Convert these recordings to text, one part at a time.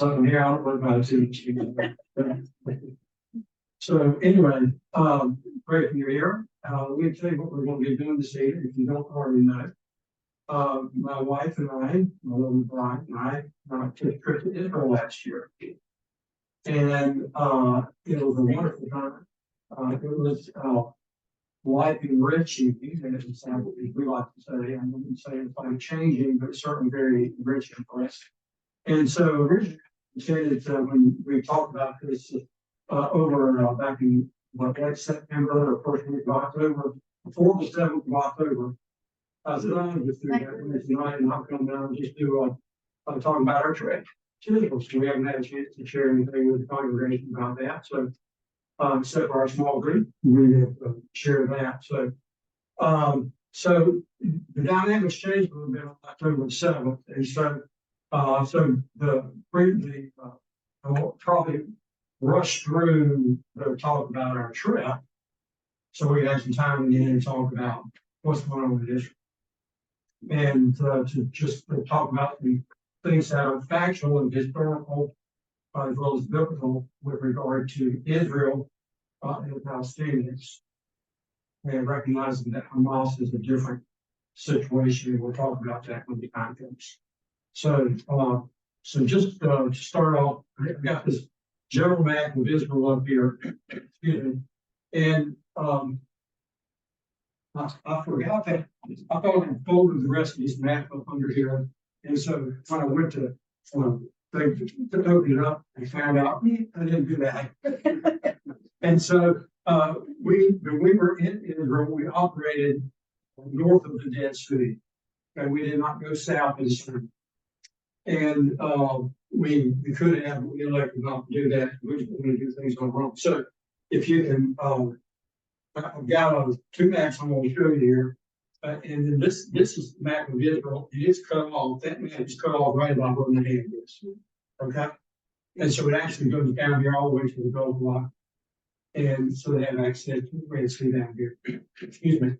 So here, I don't know about it too. So anyway, great you're here. Let me tell you what we're going to be doing this evening, if you don't already know. My wife and I, my little bride and I, took a trip to Israel last year. And it was a wonderful time. It was life enriching, as we like to say. I wouldn't say it's like changing, but certainly very enriching for us. And so originally, we said that when we talked about this over back in late September or first week of October, before the 7th of October, I said, I'm just doing that tonight and I'll come down and just do talk about our trip. So we haven't had a chance to share anything with the congregation about that. So, except for our small group, we have shared that. So, so the dynamics changed a little bit on October 7th. And so, I will probably rush through the talk about our trip. So we have some time again and talk about what's going on with Israel. And to just talk about the things that are factual and historical, as well as biblical, with regard to Israel and the Palestinians, and recognizing that Hamas is a different situation. We'll talk about that when the time comes. So, so just to start off, I've got this general map of Israel up here, excuse me, and I forgot that I thought I folded the rest of these map up under here, and so when I went to open it up, I found out I didn't do that. And so when we were in Israel, we operated north of the Dead Sea, and we did not go south of the sea. And we could have, we elected not to do that. We just want to do things on our own. So if you can, I've got two maps I'm going to show you here. And then this is the map of Israel. It is cut off. That map is cut off right about where my hand is. Okay. And so it actually goes down here all the way to the Gulf War. And so they have access to the Red Sea down here. Excuse me.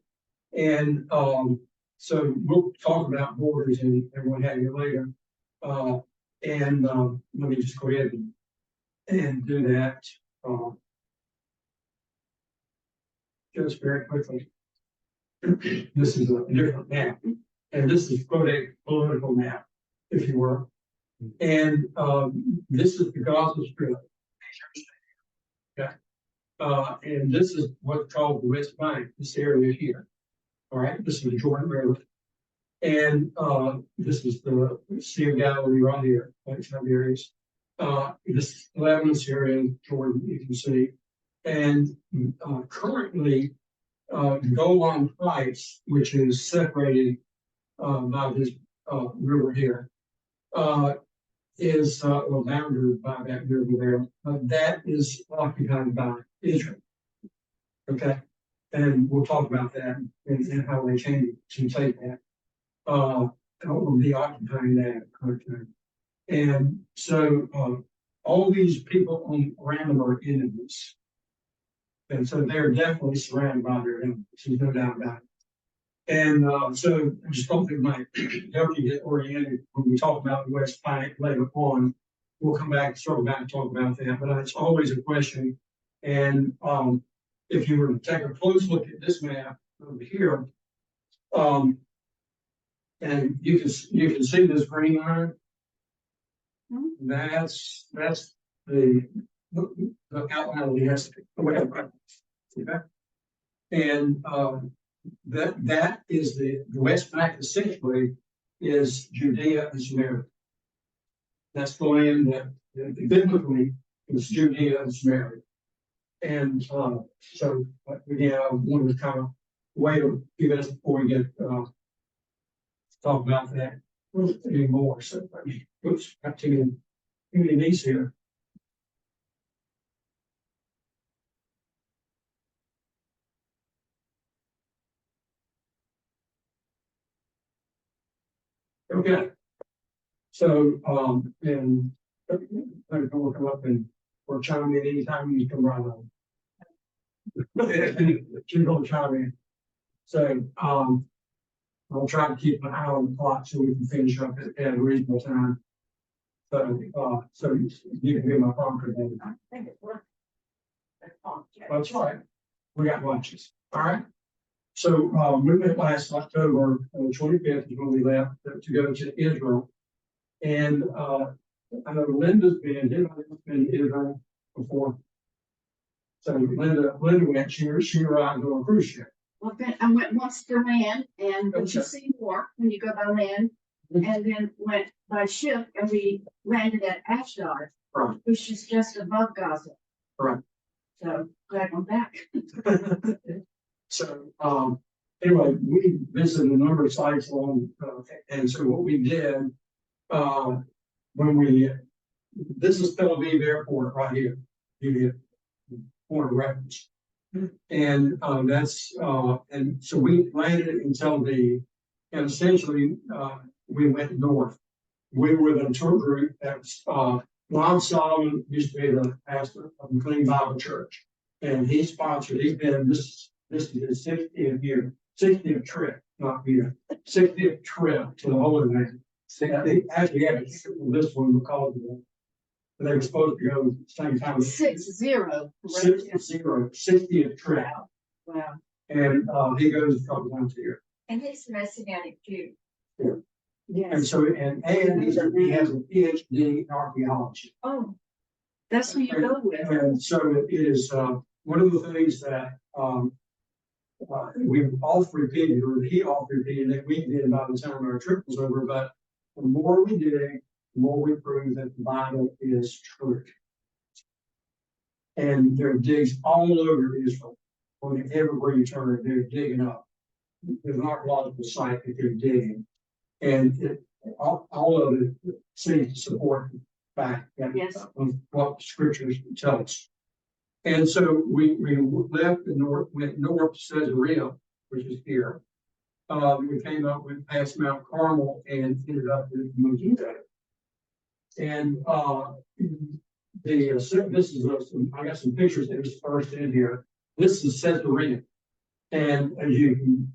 And so we'll talk about borders and what have you later. Let me just go ahead and do that just very quickly. This is a different map, and this is political map, if you will. And this is the Gaza Strip. Okay. And this is what's called the West Bank, this area here. All right, this is the Jordan River. And this is the Sea of Galilee right here, like some areas. This Lebanon's area, Jordan, you can see. And currently, the Golan Heights, which is separated by this river here, is bounded by that river there. That is occupied by Israel. Okay, and we'll talk about that and how they came to take that. Will be occupying that country. And so all these people around them are enemies. And so they're definitely surrounded by their enemies. There's no doubt about it. And so I just don't think might help you get oriented when we talk about the West Bank later on. We'll come back, circle back and talk about that. But it's always a question. And if you were to take a close look at this map over here, and you can see this green line. That's the outline of the estimate. Okay. And that is the West Bank essentially is Judea and Samaria. That's the land that biblically is Judea and Samaria. And so again, I wanted to kind of wait a few minutes before we get talk about that anymore. So, oops, got too many knees here. Okay. So, and I'm going to come up and or chime in anytime you come right on. You're going to chime in. So, I'll try to keep an eye on the clock so we can finish up at a reasonable time. So you can be my prompter then. I think it's worth it. That's right. We got lunches. All right. So, we went last October, 25th is when we left to go to Israel. And, I know Linda's been to Israel before. So Linda went, she arrived on a cruise ship. Well, then I went once to land, and Okay. you see more when you go by land, and then went by ship, and we landed at Ashdod, Right. which is just above Gaza. Right. So glad I'm back. So, anyway, we visited a number of sites along, and so what we did, this is Tel Aviv Airport right here, give you a point of reference. And, and so we landed in Tel Aviv, and essentially, we went north. We were with a tour group that's, Ron Solomon used to be the pastor of McLean Bible Church. And he sponsored, he's been, this is his 60th year, 60th trip, not year, 60th trip to the Holy Land. They actually had to cancel this one because of that. They were supposed to go same time. 6-0. 60th trip. Wow. And, he goes a couple times a year. And he's Messianic Jew. Yeah. Yes. And so, and he has a PhD in archaeology. Oh, that's who you go with. And so it is, one of the things that, we all repeated, or he all repeated that we did by the time our trip was over, but the more we dig, the more we prove that the Bible is true. And there are digs all over Israel. On everywhere you turn, they're digging up. There's an archaeological site that they're digging. And all of it seems to support the fact that Yes. What the scriptures tell us. And so we left the north, went north to Isreal, which is here. We came up, we passed Mount Carmel and ended up in Megiddo. And this is I got some pictures that was first in here. This is Caesarea. And as you can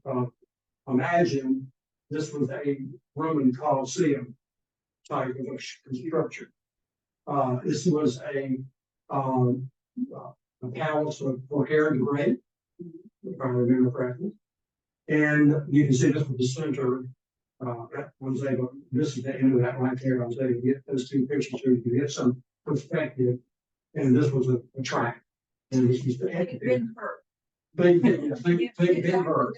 imagine, this was a Roman Colosseum type of construction. This was a palace for Herod the Great, if I remember correctly. And you can see this was the center. This is the end of that right there. I was able to get those two pictures so you can get some perspective. And this was a track. And this was the Big Bird. Big Bird.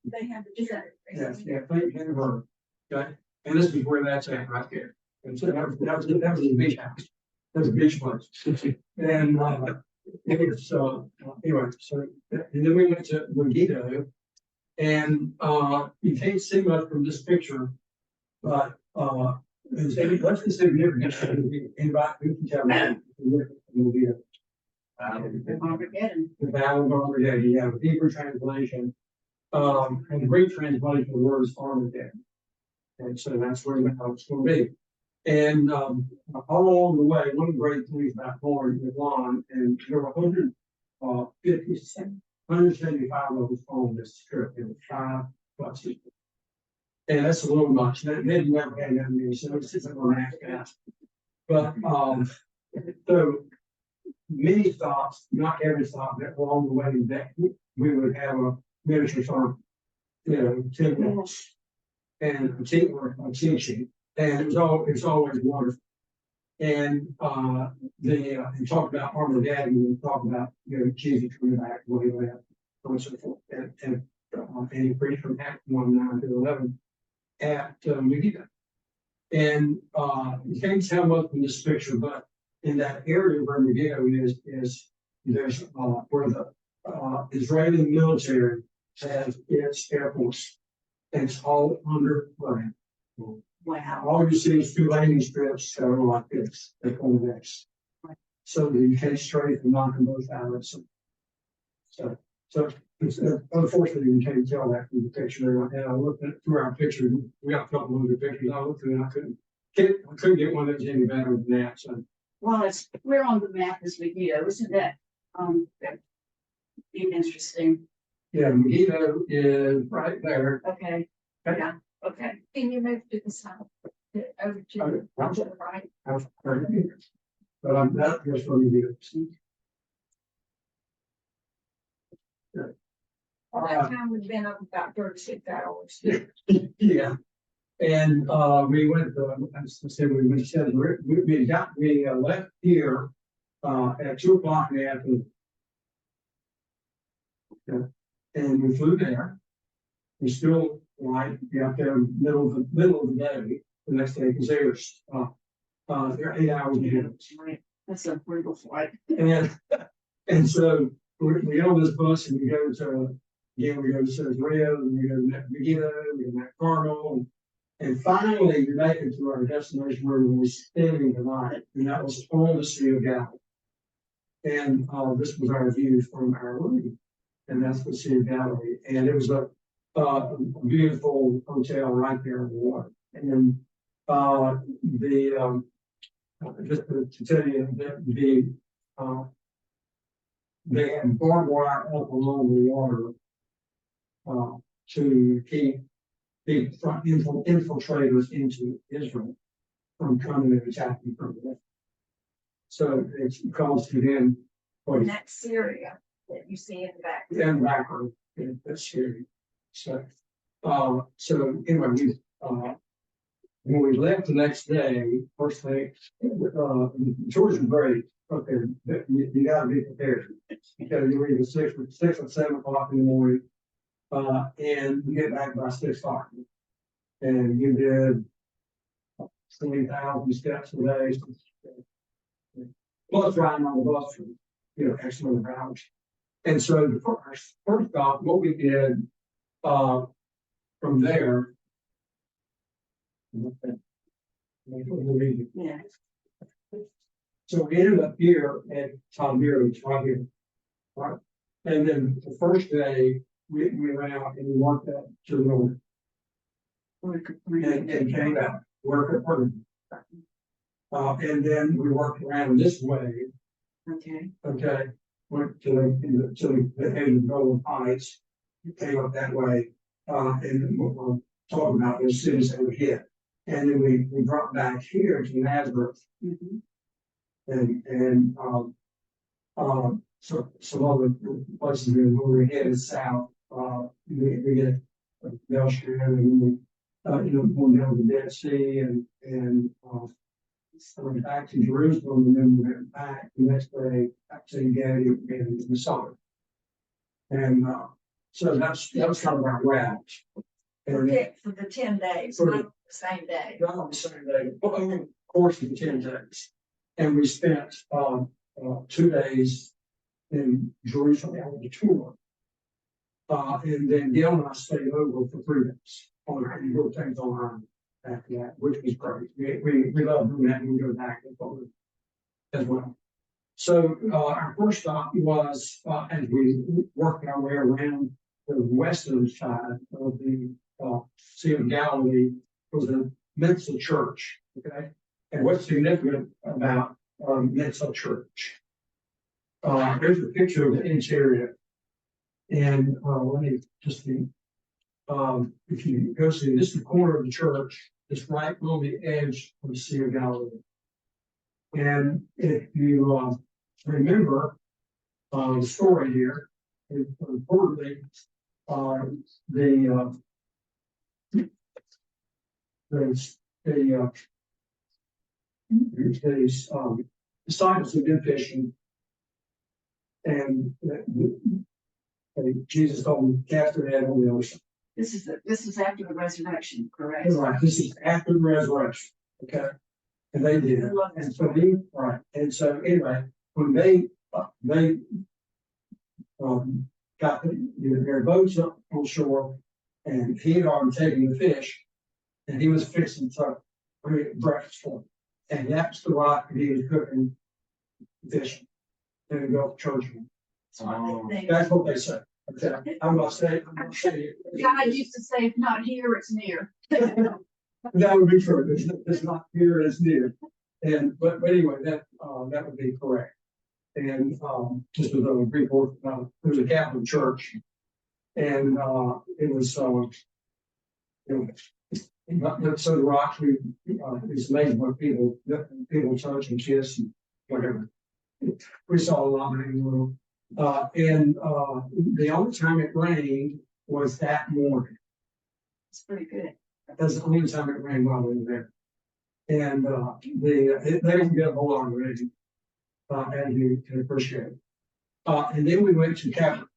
They have the design. Yes, yeah, Big Bird. Okay. And this is where that's at right there. And so that was the beach house. That's a beach place. And it was anyway, so and then we went to Megiddo. And you can't see much from this picture, but what's the significance of anybody who can tell me Armageddon. the Battle of Armageddon? You have a Hebrew translation, and the Greek translation of the word is Armageddon. And so that's where it's going to be. And all along the way, one of the great things about going with Lon, and there were 175 of us on this trip. It was 5 buses. And that's a little much. They never had that many, so it's just going to ask that. But so many stops, not every stop, that along the way that we would have a minister on, 10 minutes and a teaching. And it's always wonderful. And he talked about Armageddon, and talked about Jesus coming back when he left, and so forth. And he preached from Acts 1:9 to 11 at Megiddo. And you can't tell much from this picture, but in that area where Megiddo is there's where the Israeli military has its air force. And it's all underground. Wow. All you see is 2 landing strips that are like this, they go next. So that you can't straight and knock them both out. So it's, unfortunately, you can't tell that from the picture. And I looked at through our picture, we got a couple of the pictures. I looked through and I couldn't get one that was any better than that. So Well, we're on the map as Megiddo, isn't that interesting? yeah, Megiddo is right there. Okay. Yeah. Okay. Can you move to the south? Over to I'm the right. But I'm not just from you. That time would have been up about 36 hours. Yeah, and we went. As I said, we went. We left here at 2 o'clock in the afternoon. Okay. And we flew there. We still right out there middle of the day the next day because they're 8 hours ahead. That's a brutal flight. And so we get on this bus and we go to Isreal and we go to Megiddo, we go to Carmel, and finally we make it to our destination where we were spending the night, and that was on the Sea of Galilee. And this was our view from our room, and that's the Sea of Galilee, and it was a beautiful hotel right there on the water. And just to tell you that they had barbed wire up along the water to keep the infiltrators into Israel from coming and attacking from there. So it's caused to them. And that's Syria that you see in the back. And background, that's scary. So anyway, when we left the next day, first thing, the tours were great. Okay, you got to be prepared because you're either 6 or 7 o'clock in the morning, and you get back by 6 o'clock, and you did 20,000 steps a day, plus riding on the bus for X number of hours. And so the first off, what we did from there. Yeah. So we ended up here at Tiberias, right here. Right. And then the first day we went out and we walked out to the north. And came out, work at Perth. And then we worked around this way. Okay. Okay. Went to the edge of Golden Heights, came up that way, and we'll talk about those cities that we hit. And then we dropped back here to Nazareth. Mm-hmm. And so some other places where we headed south, we get Belshire and we going down to the Dead Sea and went back to Jerusalem and then we went back the next day back to Gedi and the summer. And so that was kind of our route. For the 10 days, not the same day. Not on the same day, but over the course of the 10 days. And we spent 2 days in Jerusalem on the tour. And then Gail and I stayed over for 3 days on our little things on our own after that, which was great. We love doing that and we go back and forth as well. So our first stop was as we worked our way around the western side of the Sea of Galilee was a Mensa church. Okay. And what's significant about Mensa Church? Here's a picture of the interior. And let me just see. If you go see, this is the corner of the church. It's right on the edge of the Sea of Galilee. And if you remember the story here, importantly, the disciples have been fishing, and Jesus told them cast their net on the ocean. This is after the resurrection, correct? Right. This is after the resurrection. Okay. And they did. And so And so anyway, when they got their boats up on shore, and he had already taken the fish, and he was fixing to create breakfast for them. And that's the rock that he was cooking fish in the Gulf Church. That's what they say. Okay. I'm gonna say it. God used to say, if not here, it's near. That would be true. It's not here, it's near. And but anyway, that would be correct. And just as a brief word, it was a Catholic church, and it was But so the rock, it's amazing what people touch and kiss and whatever. We saw a lot of it in the world. The only time it rained was that morning. It's pretty good. That's the only time it rained while we were there. And they didn't get a whole lot of rain, as you can appreciate. And then we went to Capitol.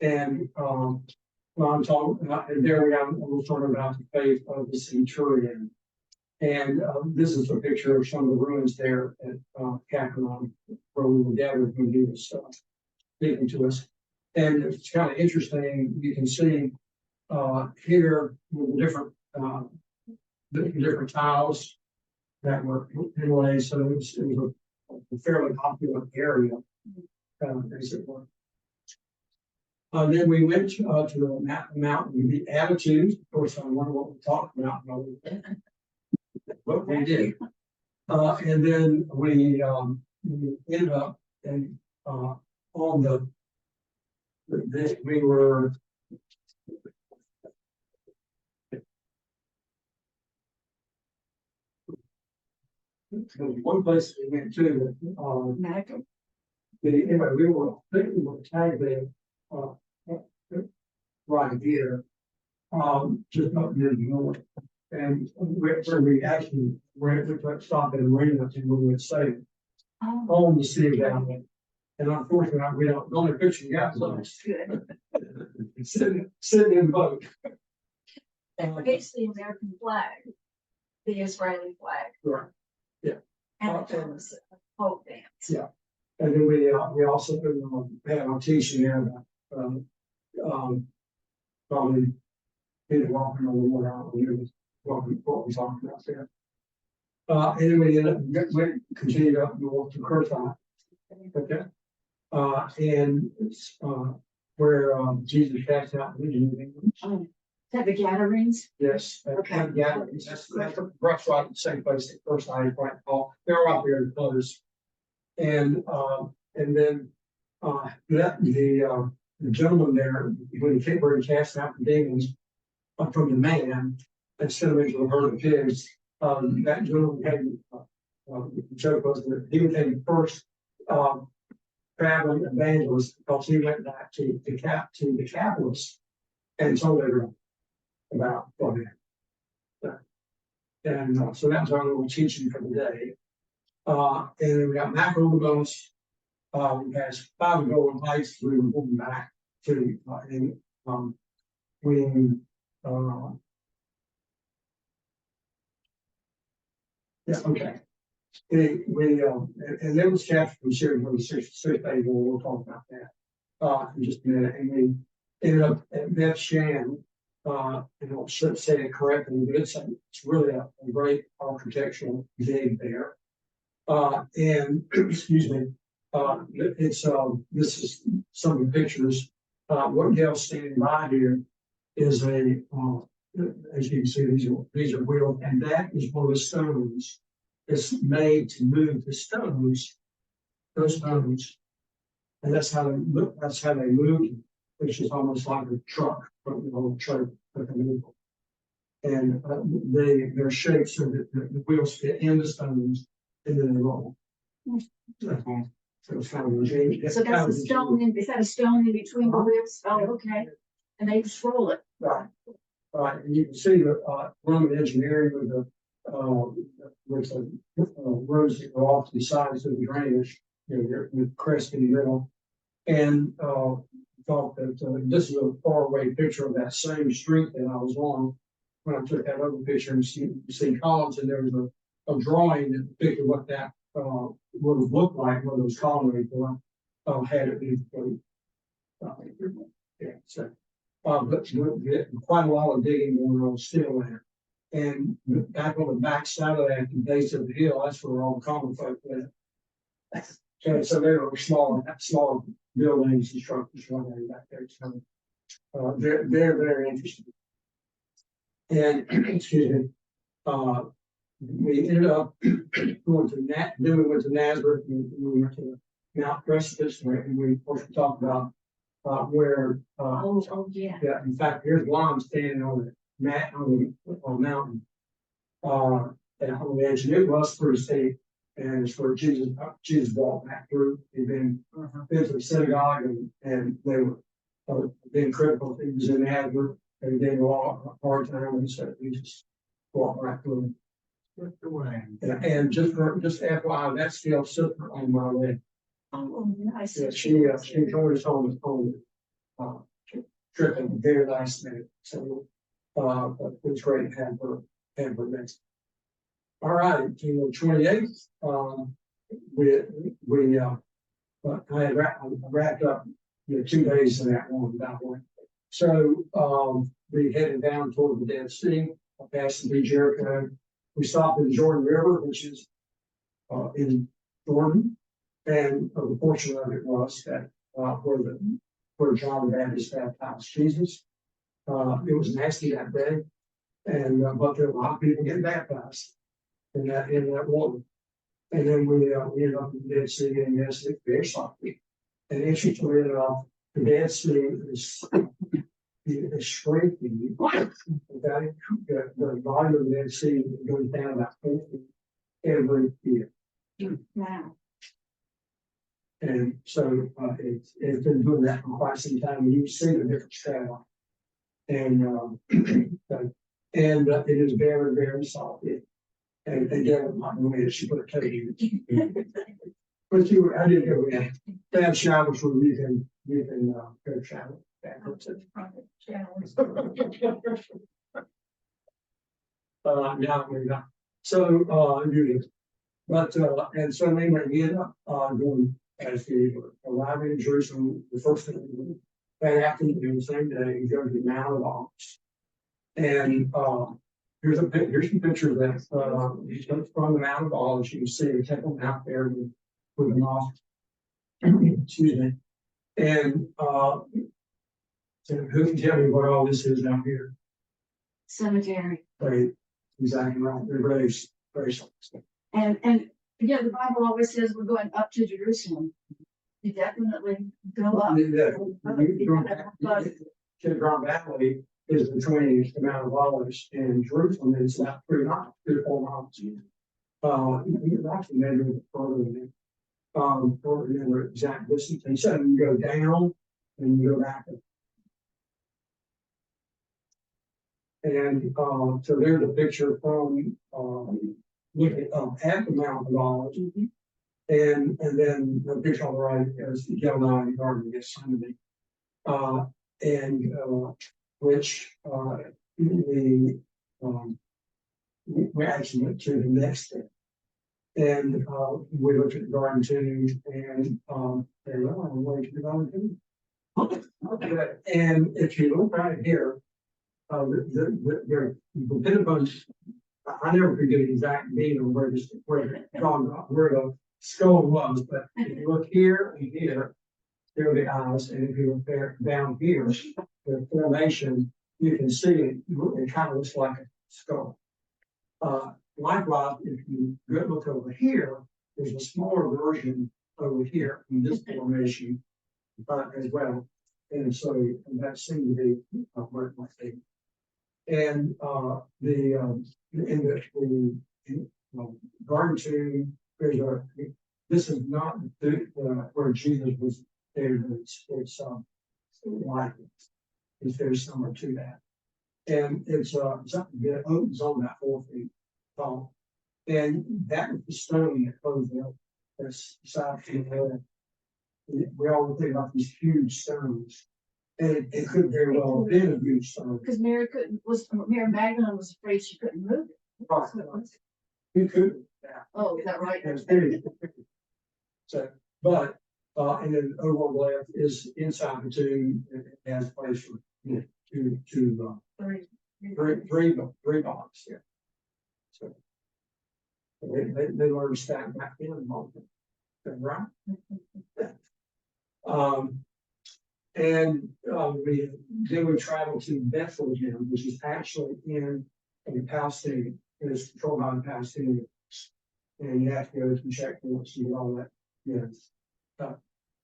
And well, I'm talking about, and there we are, we're talking about the faith of the centurion. And this is a picture of some of the ruins there at Capitol, where we were gathered when he was speaking to us. And it's kind of interesting. You can see here the different tiles that were inlaid. So it was a fairly popular area, as it were. Then we went to the mountain, the Attitude. Of course, I wonder what we talked about. What we did. And then we ended up on we were one place we went to anyway, we were tagged there right here, just up near the north. And where we actually stopped at a marina and we would stay on the sea down there. And unfortunately, we don't, the only picture you got was sitting in the boat. And basically American flag, the Israeli flag. Right. Yeah. And the folk dance. Yeah. And then we also had our teaching there about probably people walking on the water. I don't know what we talked about there. And then we ended up continued up north to Kirtha. Okay. And where Jesus cast out legions. Have the gatherings? Yes, Okay. Gatherings. That's right at the same place that first I quite call. They're out there in close. And then the gentleman there, when he cast out the demons from the man and sent him into a herd of pigs, that gentleman had the joke was that he became the first traveling evangelist because he went back to the Catholics and told everyone about what happened. And so that was our little teaching for the day. And then we got back on the bus. We passed 5 Golden Heights. We were going back to yeah, okay. And there was chapter from series number 6 days. We'll talk about that in just a minute. And we ended up at Beth Shan. And I'll say it correctly, but it's really a great architectural dig there. And excuse me, this is some of the pictures. What Gail's standing by here is as you can see, these are wheels, and that is one of the stones that's made to move the stones, those stones, and that's how they move, which is almost like a truck, trailer with a vehicle. And they're shaped so that the wheels fit in the stones and then they roll. So it's kind of ingenious. So that's a stone is that a stone in between the wheels? Oh, okay. And they just roll it. Right. Right. And you can see the Roman engineering with the roads that go off to the sides of the drainage, with crest in the middle. And thought that this is a far away picture of that same street that I was on when I took that other picture, and you see columns, and there was a drawing that depicted what that would have looked like when those columns had it been yeah, so but quite a lot of digging going on still there. And back on the back side of that, the base of the hill, that's where all the common folk live. Okay, so there were small buildings and structures running back there. So they're very interesting. And excuse me, we ended up going to then we went to Nazareth, and we went to Mount Precipice, and we of course talked about where Yeah. yeah, in fact, here's Lon standing on it. on a mountain. And on the edge, and it was pretty steep. And it's where Jesus walked back through. He'd been to the synagogue and they were being critical of things in the and they were all a hard time. And so he just walked right through. And just FYI, that's still super on my way. Oh, nice. Yeah, she told us on trip in the very last minute. So but it was great to have her next. All right, to the 28th, I had wrapped up 2 days in that one that way. So we headed down toward the Dead Sea, past the Jericho. We stopped in the Jordan River, which is in Jordan, and the portion of it was that where John the Baptist baptized Jesus. It was nasty that day, and but there were a lot of people getting baptized in that water. And then we ended up in the Dead Sea, and yes, it's very salty. And interestingly enough, the Dead Sea is shrinking. Okay, the volume of the Dead Sea goes down about 4 feet every year. Wow. And so it's been doing that for quite some time. And you see the different strata. And it is very, very salty. And again, not the way that she put it, but I did go in. They have showers where you can go shower. Now we're not. So but and so anyway, we ended up going as we were arriving in Jerusalem the first thing that afternoon, the same day, we go to the Mount of Olives. And here's some pictures that from the Mount of Olives. You can see the temple out there with the mosque. Excuse me. And so who can tell me what all this is down here? Cemetery. Right, exactly right. They're very And yeah, the Bible always says we're going up to Jerusalem. You definitely go up. Kidron Valley is between the Mount of Olives and Jerusalem. It's about 3 miles, 3 or 4 miles. You can actually measure it further than the exact distance. And so you go down and you go back. And so there's a picture from looking at the Mount of Olives. And then the picture on the right is the Gethsemane Garden of Gethsemane. Which we actually went to the next day. And we looked at the garden too, and I'm way to the garden too. And if you look right here, the bit of bunch, I never forget the exact date of where the skull was, but if you look here and here, there are the eyes, and if you look there down here, the formation, you can see it kind of looks like a skull. Likewise, if you look over here, there's a smaller version over here in this formation as well. And so that seemed to be where it might be. And in the garden tomb, this is not where Jesus was there. It's like it's very similar to that. And it's something that opens on that 4 feet tall. And that was the stone that closed up. That's beside the we all think about these huge stones. And it could very well have been a huge stone. Because Mary Magdalene was afraid she couldn't move it. Right. You could. Yeah. Oh, is that right? So, but and then over on the left is inside the tomb. It has a place for three boxes. Yeah. So they learned to stack back in a moment. Right. And we traveled to Bethlehem, which is actually in Palestine. It's controlled by the Palestinians. And you have to go to checkpoints and all that. Yes.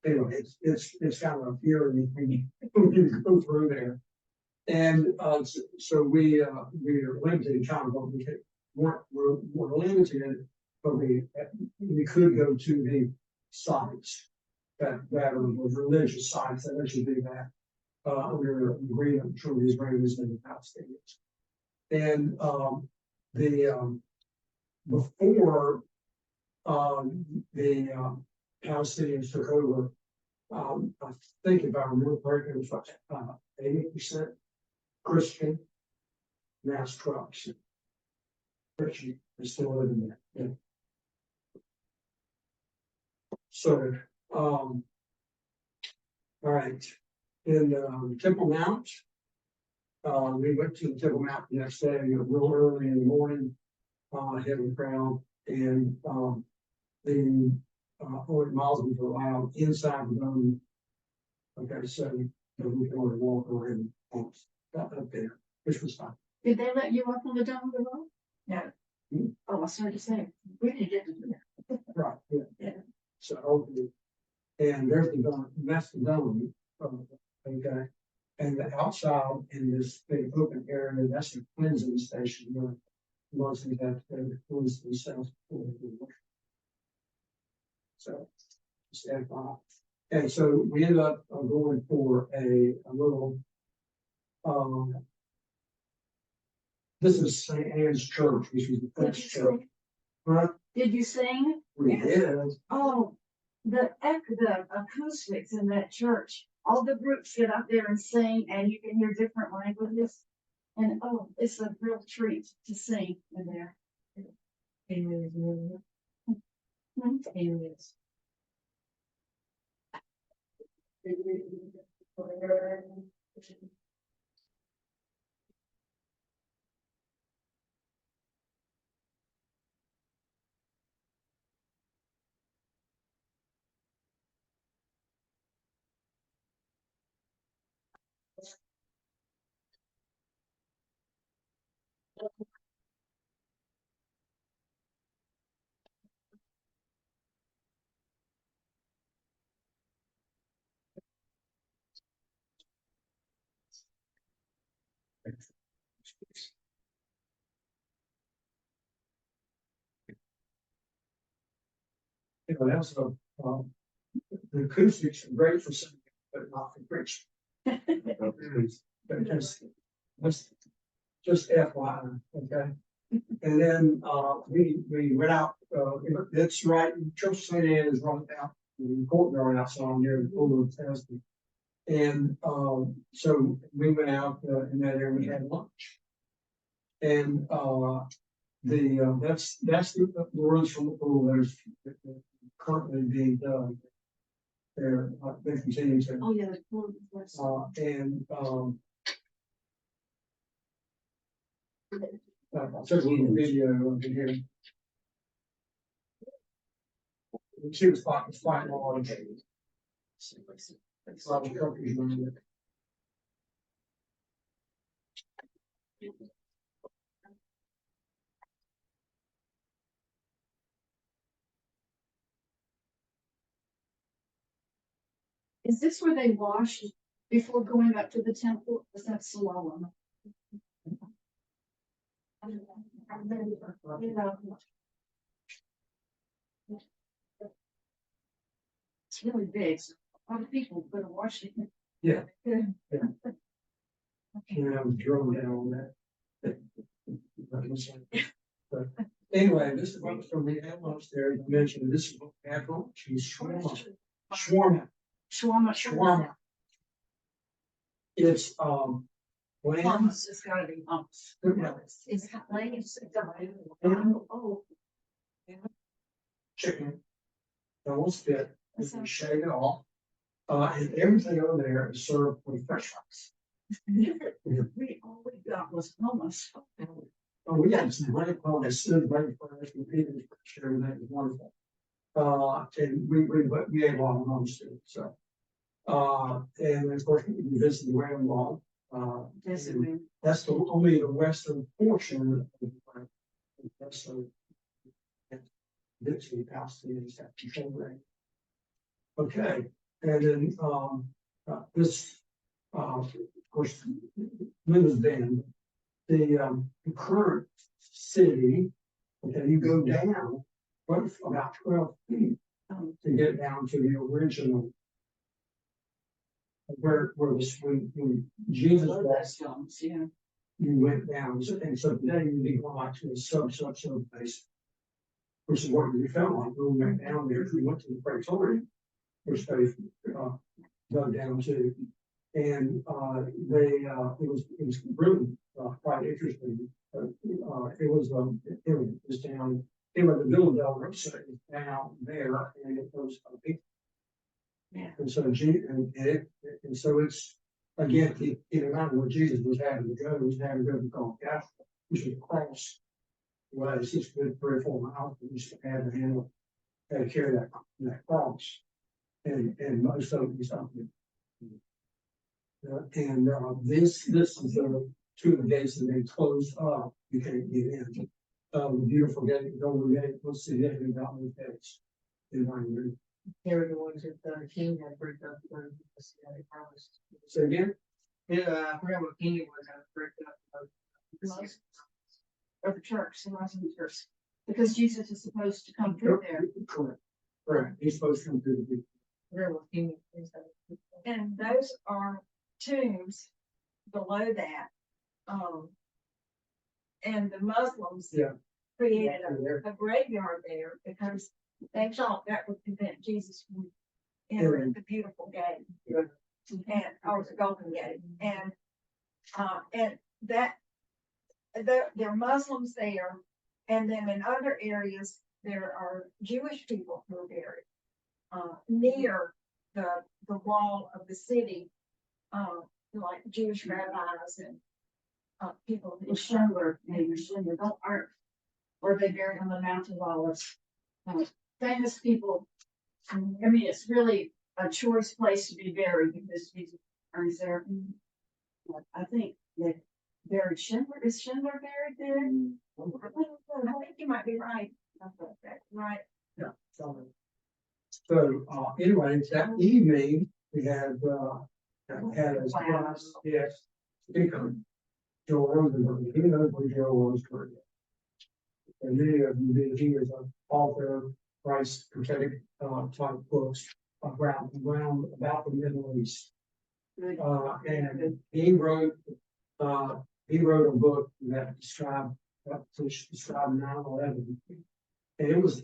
Anyway, it's kind of a fear when you go through there. And, so we are limited in kind of what we could, we're limited, but we could go to the sites that are religious sites that let you do that. Under agreement between the Israelis and the Palestinians. And, before, the Palestinians took over, I think if I remember correctly, it was like 80% Christian, now it's 12% Christian, is still living there. Yeah. So, all right, in Temple Mount, we went to the Temple Mount the next day, real early in the morning, had a crowd, and the only Muslims were allowed inside the dome. Okay, so we can only walk around up there, which was fine. Did they let you up on the dome below? No. Hmm. Oh, I was trying to say, we didn't get to do that. Right, yeah. Yeah. So, and there's the dome, that's the dome, okay. And the outside in this big open area, that's the cleansing station where Muslims have to cleanse themselves before they do work. So, just FYI. And so we ended up going for a little, this is St. Anne's Church, which was the Did first you church. sing? Right? Did you sing? We did. Oh, the acoustics in that church, all the groups get up there and sing and you can hear different languages. And oh, it's a real treat to sing in there. Aliens. You know, that's the acoustics are great for singing, but not for preaching. But just FYI, okay? And then, we went out, it's right, Church of St. Anne is right out, the courtyard outside near the pool of Bethesda. And, so we went out, in that area, we had lunch. And, that's the runs from the pool, there's currently being done. They're continuing to. Oh, yeah. And, I took a little video of it here. She was fighting all on it. It's a lot of companies running it. Is this where they wash before going up to the temple? Is that Solomon? It's really big. So a lot of people go to wash it. Yeah. Yeah. Yeah. And I was drilling down on that. But anyway, this is what's from the ambulance there. You mentioned this is what we had on. She's shawarma. Shawarma. It's lamb. Hummus, it's gotta be hummus. Yeah. It's got lamb, it's got. Oh. Chicken. Double spit. You can shave it off. And everything over there is served with fresh rice. All we got was hummus. Oh, we had some great quality stood right for us. We paid it for sure. That was wonderful. And we had a lot of homes too. So, and of course, we visited the Grand Wall. Yes, And that's only the western portion of the plant. That's the literally Palestinians have control there. Okay, and then this course, Linda's been, the current city, okay, you go down, what, about 12 feet to get down to the original. Where this, when Jesus was, Yeah. you went down, and so today you'd be going like to a sub base, which is what we felt like when we went down there. We went to the Praetorian, which they go down to, and it was really quite interesting. It was down. It was the middle of the road down there, and it was a big. Yeah. And so, and so it's again, keep in mind where Jesus was having to go. He was having to go to Golgotha, which was across. Well, it's just good 3 or 4 miles. We used to have to handle, had to carry that cross, and most of it is something. This is the 2 of the gates that they closed up. You can't get in. The beautiful gate, golden gate. Let's see anything about those gates. In my room. They were the ones that the king had bricked up when they promised. So again, Yeah, I forgot what king it was that bricked up. Or the church, the Muslim church, because Jesus is supposed to come through there. correct. He's supposed to come through the. I forgot what king it was that. And those are tombs below that. And the Muslims Yeah. created a graveyard there because they thought that would prevent Jesus from entering the beautiful gate. Yeah. And, or the golden gate. And that, there are Muslims there. And then in other areas, there are Jewish people who are buried, near the wall of the city, like Jewish rabbis and, people in Schindler, maybe Schindler, or they buried on the Mount of Wallace. Famous people. I mean, it's really a choice place to be buried because Jesus is there. I think that buried Schindler. Is Schindler buried there? I think you might be right. Right. Yeah. So, anyway, that evening we had a class. Yes. Speaker. Joe Rosenberg. He knows where Joe was for you. And many of you did. He was an author, writes prophetic type books around about the Middle East. And he wrote a book that described 9/11. And it was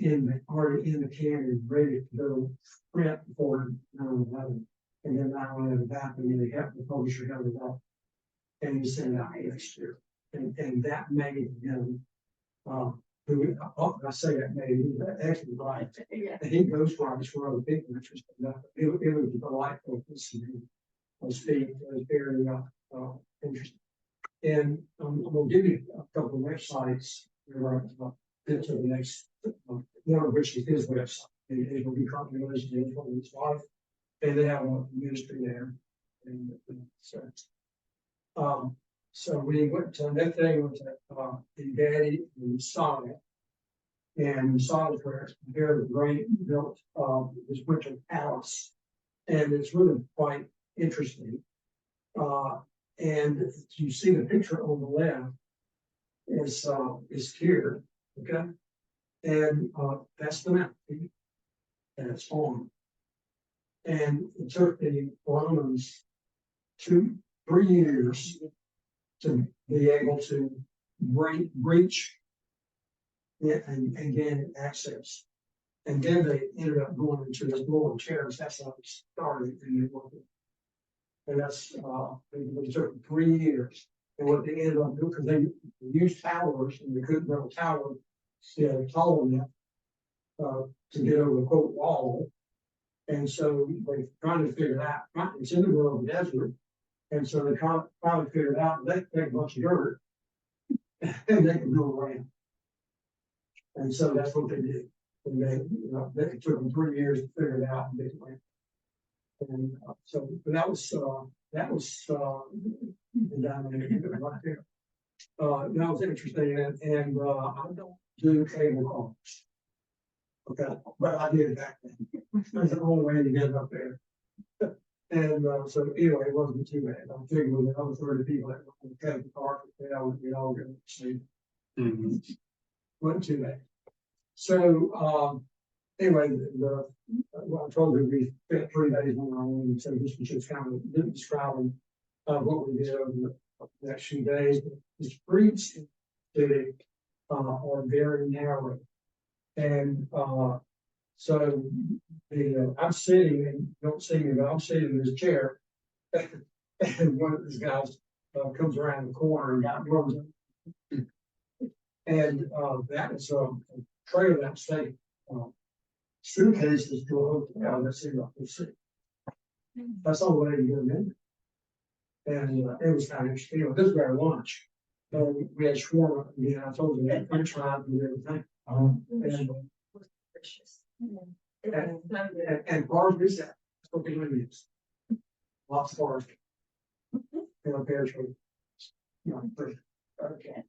already in the canon, ready to go print for 9/11. And then 9/11 happened, and the publisher held it up. And he sent it out next year. And that made him, I say that made him actually right. Yeah. And he ghostwrites for other people, interesting enough. It was delightful to see him speak. It was very interesting. And I'm going to give you a couple of websites where get to the next one of which is his website. It will be continuation of his life. And they have a ministry there. And so we went to that thing with the daddy and Sonic. And Sonic where there the great built this winter palace. And it's really quite interesting. And you see the picture on the left is here, okay? And that's the map, and it's on. And it took the Romans 3 years to be able to breach it and gain access. And then they ended up going into this lower terrace. That's how it started. And that's it took 3 years. And what they ended up doing, because they used towers and they couldn't build a tower, tall enough to get over the quote wall. And so they trying to figure it out. It's in the middle of the desert. And so they finally figured out they could take a bunch of dirt and they could go around. And so that's what they did. And they took them 3 years to figure it out and they went. And so that was the dynamic right there. That was interesting, and I don't do cable cars. Okay, but I did back then. That's the only way to get up there. And, so anyway, it wasn't too bad. I'm figuring with the other 30 people that were in the car, we all go to sleep. Wasn't too bad. So, anyway, well, I told you we spent 3 days on our own, so this was just kind of describing what we did over the next few days. The streets in the city are very narrow. And so I'm sitting, and you don't see me, but I'm sitting in this chair. And one of these guys comes around the corner and got runs. And that was a trailer that state suitcases to a hotel that's in the city. That's all the way to get them in. And it was kind of interesting. This was our lunch. We had shawarma. I told you that French fries and everything. And bars we said, that's what we use. Lots of bars. Bears for, okay.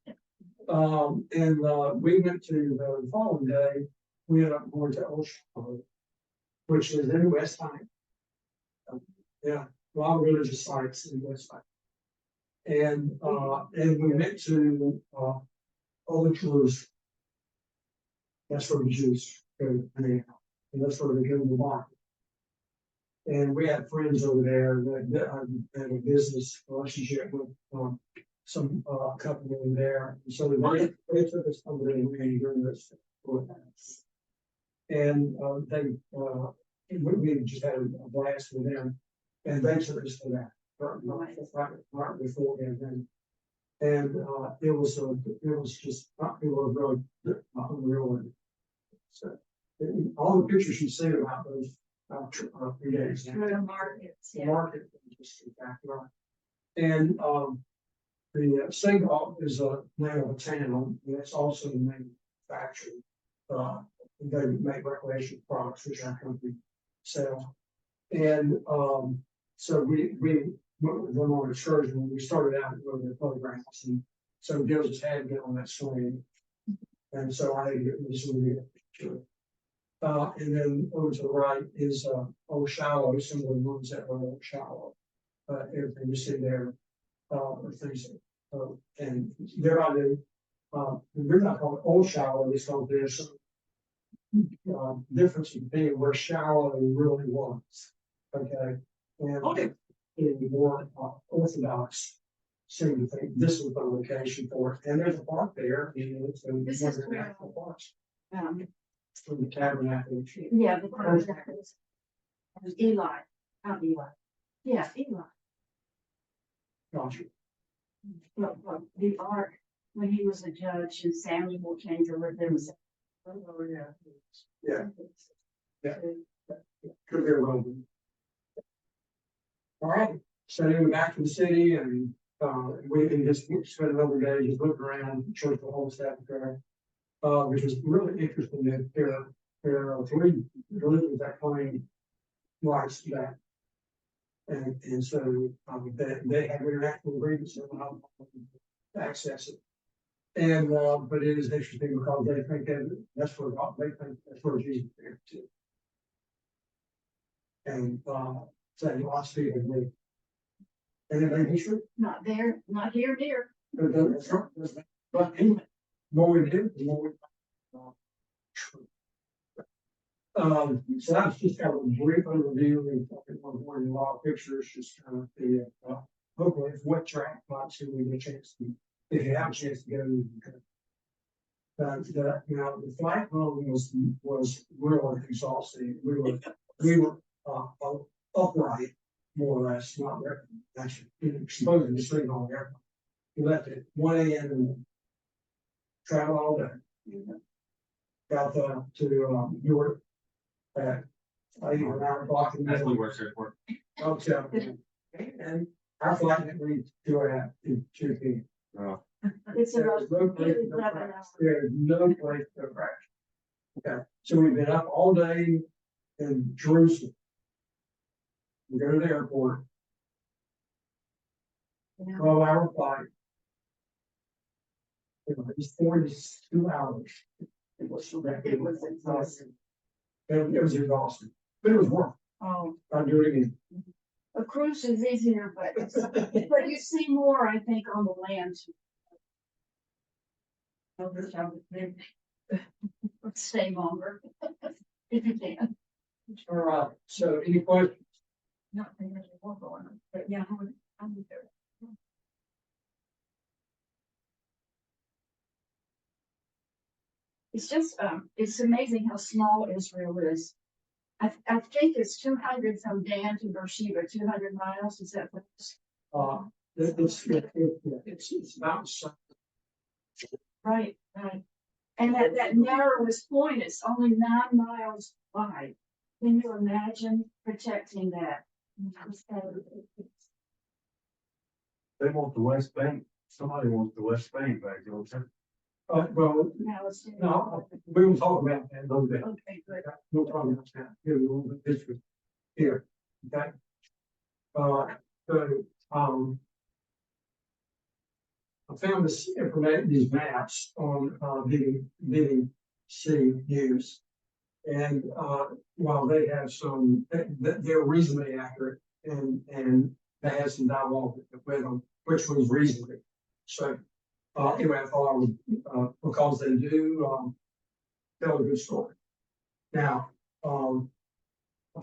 And we went to the following day, we ended up going to Ocean, which is in West Side. Yeah, a lot of religious sites in West Side. And we went to Holy Jerusalem. That's where the Jews go to hang out, and that's where they go to the market. And we had friends over there that had a business relationship with some company in there. And so they took us over there and during this. And we just had a blast with them. And they took us to that right before and it was just it was really unreal. So all the pictures you see about those 3 days. The markets, The market was just exactly right. And the Senegal is a name of a town, and it's also the main factory. They make recreation products, which our company sell. And so we went on an excursion. We started out with the photographs, and so Gil just had to get on that swing. And so I had to get this one picture. And then over to the right is Old Shallow, some of the ones that were Old Shallow. Everything you see there are things. And there I do. We're not called Old Shallow, it's called this. Difference between where shallow really was. Okay. And the more orthodox seem to think this is the location for it. And there's a park there, so This is where parks. For the tabernacle. yeah, the tabernacle. Eli, not Eli. Yeah, Eli. Gotcha. But the ark, when he was a judge and Samuel came to live there was. Oh, yeah. Yeah. Yeah. Could be wrong. All right. So then we're back to the city and we can just spend another day just looking around the church, the whole staff there. Which is really interesting that there are 3 religions that claim rights to that. And so they have international agreements that allow them to access it. And but it is interesting because they think that's where God, they think that's where Jesus is too. And so lots of people agree. And then history? Not there, not here, dear. But anyway, more we do, the more we so that's just kind of a brief overview and talking a lot of pictures, just kind of the hopefully it's what track lots who we get a chance to, if you have a chance to go, you can. The flight home was really exhausting. We were upright more or less, not actually exposed to sleep on the airplane. We left at 1 a.m. and travel all day. Got to Newark at 9 o'clock in the That's morning. the worst airport. Okay. And our flight didn't leave 2 p.m. Oh. It's about There's no place to crash. Okay, so we've been up all day in Jerusalem. We go to the airport, 12-hour flight. It was 42 hours. It was exhausting. It was exhausting, but it was worth it. Oh, I'll do it again. A cruise is easier, but you see more, I think, on the land. Stay longer. If you can. All right, so any questions? Not really more going on, but yeah, I'm there. It's just, it's amazing how small Israel is. I think it's 200 from Dan to Beersheba, 200 miles, is that what it's? It's about so. Right, right. And at that narrowest point, it's only 9 miles wide. Can you imagine protecting that? They want the West Bank, somebody wants the West Bank back, don't they? Well, Now it's. no, we will talk about that a little bit. Okay, good. No problem with that. Here, a little bit of history. Here, okay? So, I found this information, these maps on, BBC News. And, while they have some, they're reasonably accurate and they have some dialogue with them, which was reasonably. So, anyway, I thought I would, because they do, tell a good story. Now, I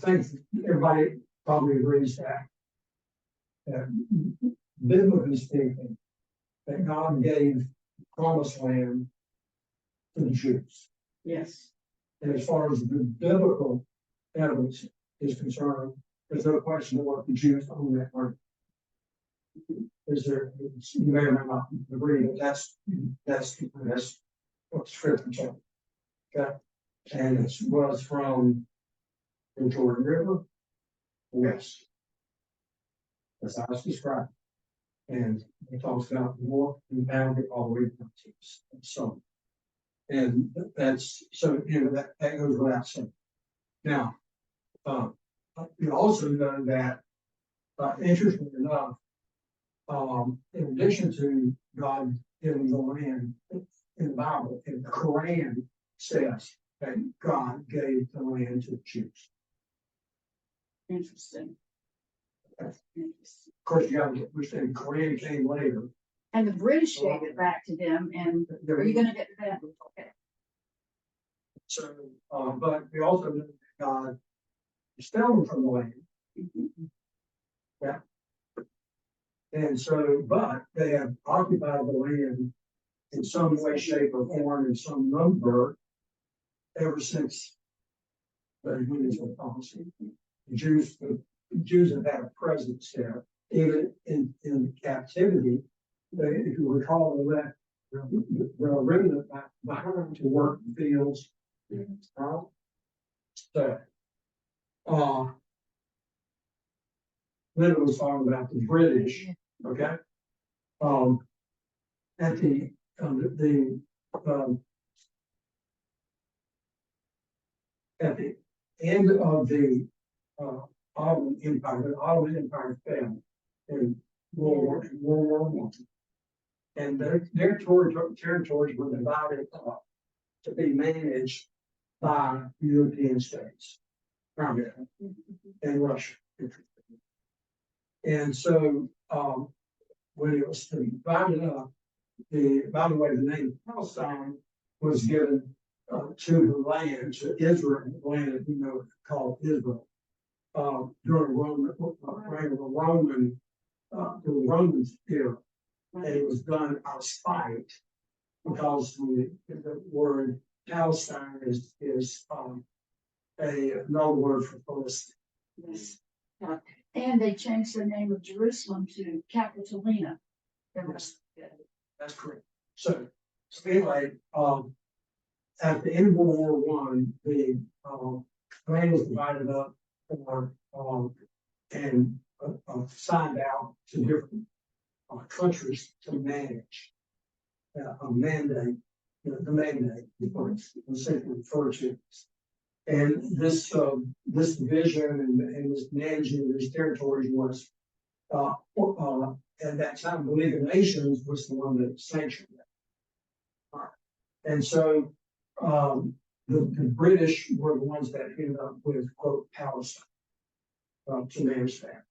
think everybody probably agrees that biblically speaking, that God gave promised land to the Jews. Yes. And as far as the biblical evidence is concerned, there's no question what the Jews own that land. Is there, you may or may not agree, but that's what Scripture tells. Okay, and it was from the Jordan River west. That's how it's described. And it talks about north and bounded all the way down to the sun. And that's so, that goes without saying. Now, you also know that, interestingly enough, in addition to God giving the land in the Bible, in the Quran says that God gave the land to the Jews. Interesting. Of course, you got to understand, the Quran came later. And the British gave it back to them, and are you gonna get to that? Okay. So, but we also know that God expelled them from the land. Yeah. And so, but they have occupied the land in some way, shape, or form, in some number, ever since the beginnings of policy. The Jews have had a presence there, even in captivity. If you recall, they left the remnant behind to work the fields. So, then it was talking about the British, okay? At the at the end of the Ottoman Empire, the Ottoman Empire fell in World War I. And their territories were divided up to be managed by European states, primarily, and Russia. And so, when it was divided up, by the way, the name Palestine was given to the land, to Israel, the land that we know called Israel, during reign of the Romans era. And it was done out of spite because the word Palestine is another word for Palestine. Yes. And they changed the name of Jerusalem to Capitolina. That's correct. So anyway, at the end of World War I, the land was divided up and signed out to different countries to manage a mandate. The mandate is what it's essentially referred to. And this division and this managing of these territories was at that time, the League of Nations was the one that sanctioned it. And so the British were the ones that ended up with, quote, Palestine to manage that.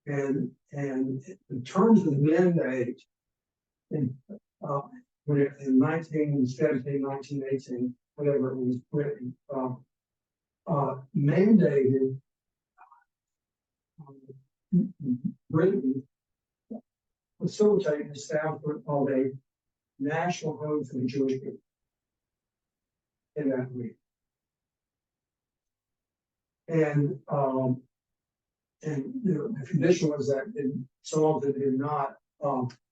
And in terms of the mandate, in, when it, in 1917, 1918, whatever it was written, mandated Britain facilitate the establishment of a national home for the Jewish people in that week. And the condition was that some of them did not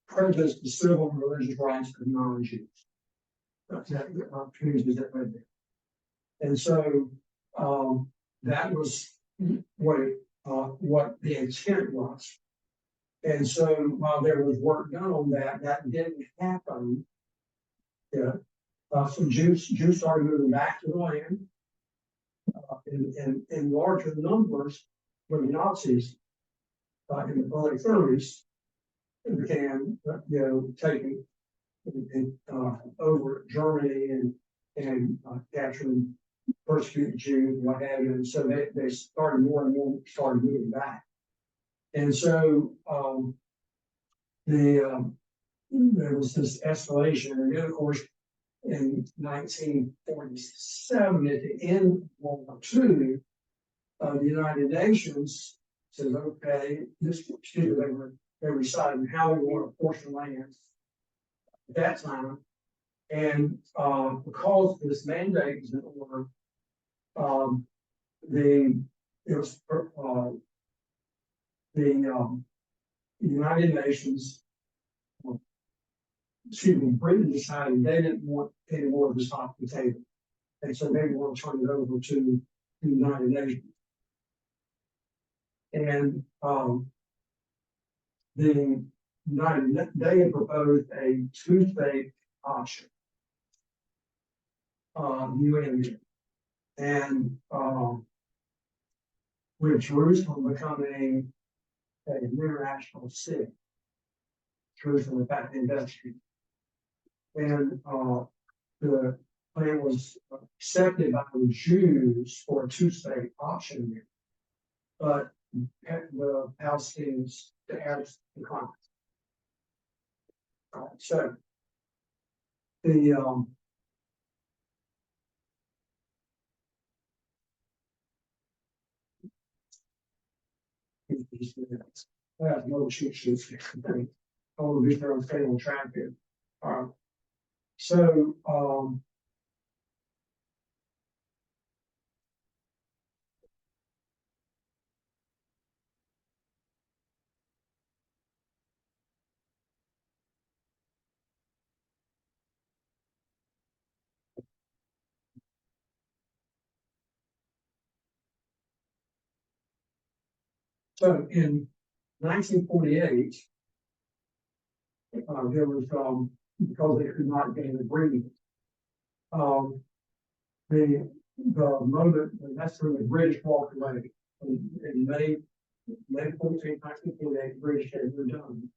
prejudice the civil and religious rights of non-Jews. Communities that lived there. And so that was what the intent was. And so while there was work done on that, that didn't happen. Yeah. So Jews started moving back to the land in larger numbers when the Nazis in the early 30s began, taking over Germany and capturing persecuted Jews, what have you. And so they started more and more started moving back. And so there was this escalation, and then of course in 1947, at the end of World War II, the United Nations says, okay, they were deciding how they want to portion land at that time. And because this mandate was in order, the United Nations, Britain decided they didn't want any more of this off the table. And so they want to turn it over to the United Nations. And they had proposed a two-state option. UN, and with Jerusalem becoming an international city, Jerusalem, in fact, industry. And the plan was accepted by the Jews for a two-state option there, but the Palestinians, the Arabs declined. So the I have no cheat sheets. I will be there on stay on track here. So in 1948, there was because they could not get an agreement. The moment, and that's when the British walked away. In May 14, 1948, the British said we're done.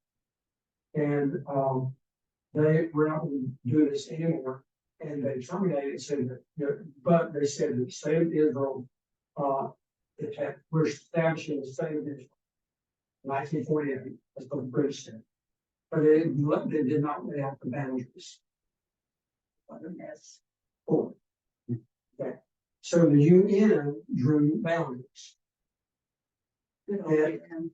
And they were not going to do this anymore. And they terminated, said that, but they said that the state of Israel, we're establishing the state of Israel. 1948, that's what the British said. But they did not lay out the boundaries. What a mess. Cool. Okay. So the UN drew boundaries. And,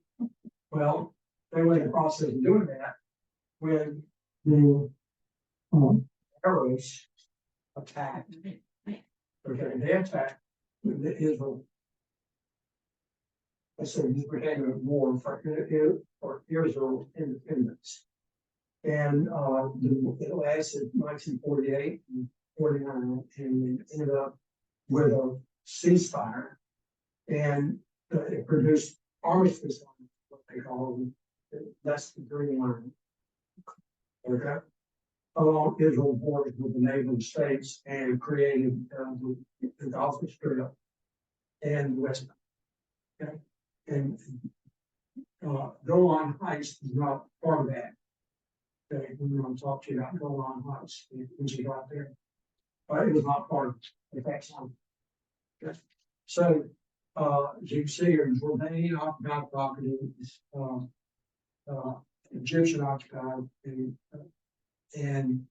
well, they were in the process of doing that when the Arabs attacked. Okay, they attacked Israel. So this became a war for Israel independence. And it lasted 1948 and 49, and it ended up with a ceasefire. And it produced armistice lines, what they call them. That's the green line. Okay. Along Israel's borders with the neighboring states and created the Gaza Strip and the West Bank. Okay. And Golan Heights is not part of that. Okay, we're going to talk to you about Golan Heights, which is right there. But it was not part of it at that time. Okay. So as you can see here, Jordanian occupied properties, Egyptian occupied, and,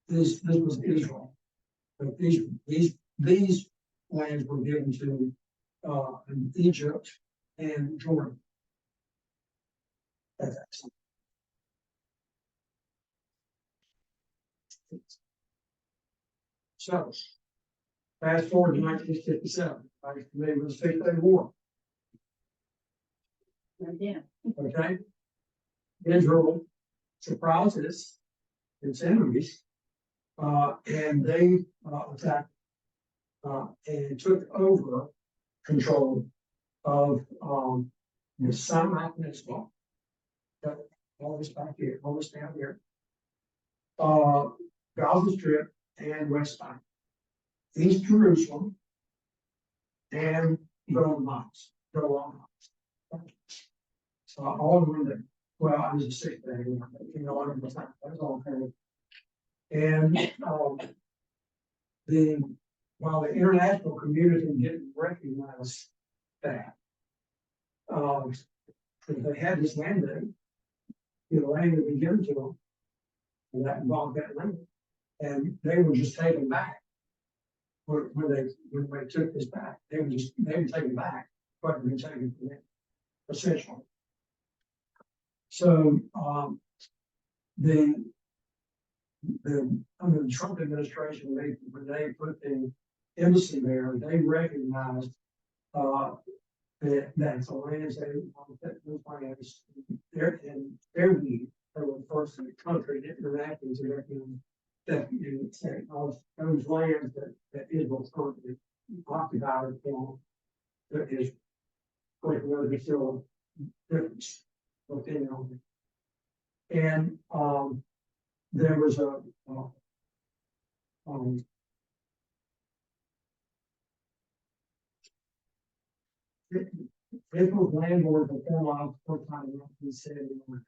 this was Israel. But these lands were given to, Egypt and Jordan. That's excellent. So, fast forward to 1957, I was familiar with the Six-Day War, Again, okay? Israel surprises its enemies, and they attacked and took over control of the Sinai Peninsula. All this back here, all this down here. Gaza Strip and West Bank, East Jerusalem, and Golan Heights. So all of them. Well, I was a sick day, you know, that's all kind of. And while the international community didn't recognize that, they had this mandate, the land that was given to them, and that involved that land, and they were just taken back. When they took this back, they were taken back, but had been taken from them, essentially. So under the Trump administration, when they put the embassy there, they recognized that the lands those lands in their need, they were the first in the country that interacted to recognize that those lands that Israel currently occupied from that is there's still a difference opinion on it. And there was a Israel's landlord for 4 miles per time in 1971,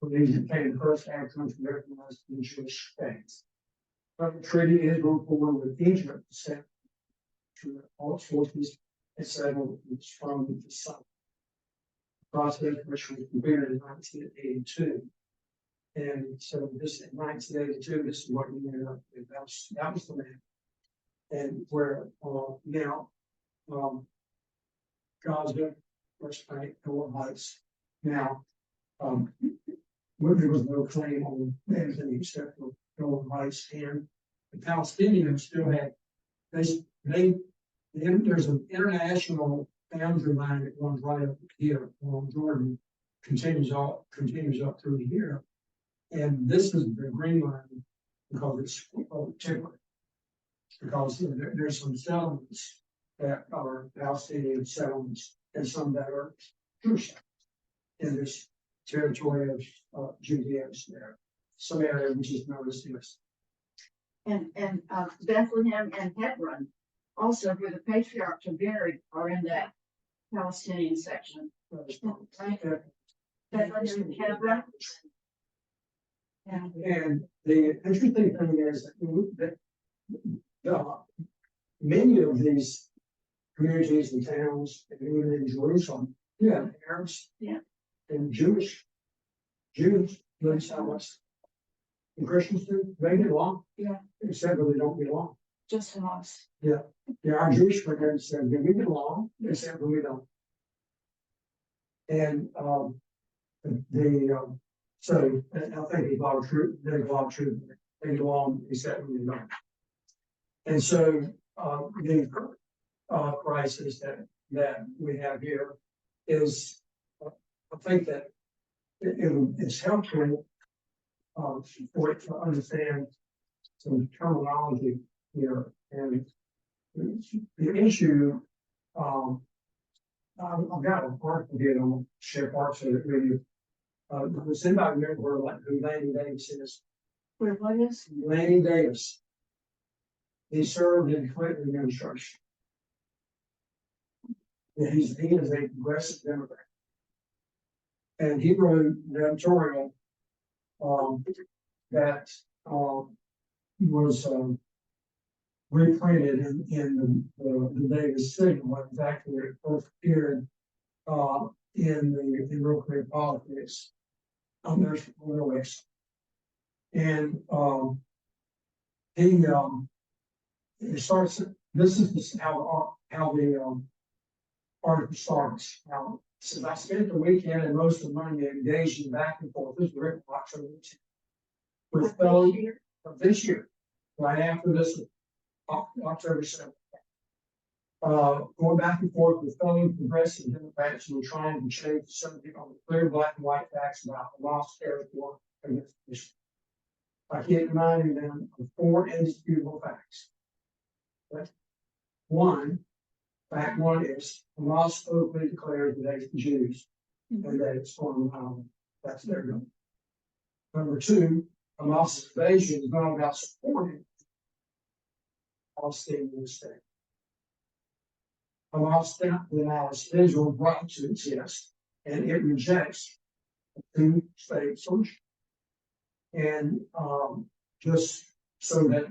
when they became the first country recognized in Jewish states. But the treaty Israel formed with Egypt sent to all forces and settled from the south. The process which was completed in 1982. And so this in 1982, this is what we ended up with. That was the land. And where now Gaza, West Bank, Golan Heights. Now there was no claim on anything except for Golan Heights, and the Palestinians still had there's an international boundary line that runs right up here along Jordan, continues up through here. And this is the green line because it's temporary. Because there's some settlements that are Palestinian settlements and some that are Jewish in this territory of Judea there. Some area which is known as this. and Bethlehem and Hebron, also where the patriarchs are buried, are in that Palestinian section. Right? Bethlehem and Hebron. Yeah. And the interesting thing is that many of these communities and towns, and even in Jerusalem, Arabs, and Jews live southwest. And Christians do, they get along. Yeah. Except that they don't get along. Just in us. Yeah, our Jewish friends said that we get along, except when we don't. And so I think there's a lot of truth. There's a lot of truth. They get along, except when they don't. And so the crisis that we have here is, I think that it's helpful for it to understand some terminology here. And the issue, I've got an article here on share parts of it with you. Does anybody remember who Lanny Davis is? Where what is? Lanny Davis. He served in the Clinton administration. And he is a progressive Democrat. And he wrote an editorial that was reprinted in the Davis Signal, what was actually first appeared, in the real clear politics on their website. And, it starts, this is how the article starts. Now, since I spent the weekend and most of the money engaging back and forth, this is written October 10th, with fellow of this year, right after this, October 7th. Going back and forth with fellow progressive Democrats who were trying to change something on the clear black and white facts about the lost territory against Israel. I keep reminding them of 4 indisputable facts. Okay? Fact one is Hamas openly declared the day for Jews and that it's storming the island. That's their goal. Number 2, Hamas's invasion is not about supporting Palestinian state. Hamas denies Israel's right to exist, and it rejects a 2-state solution. And just so that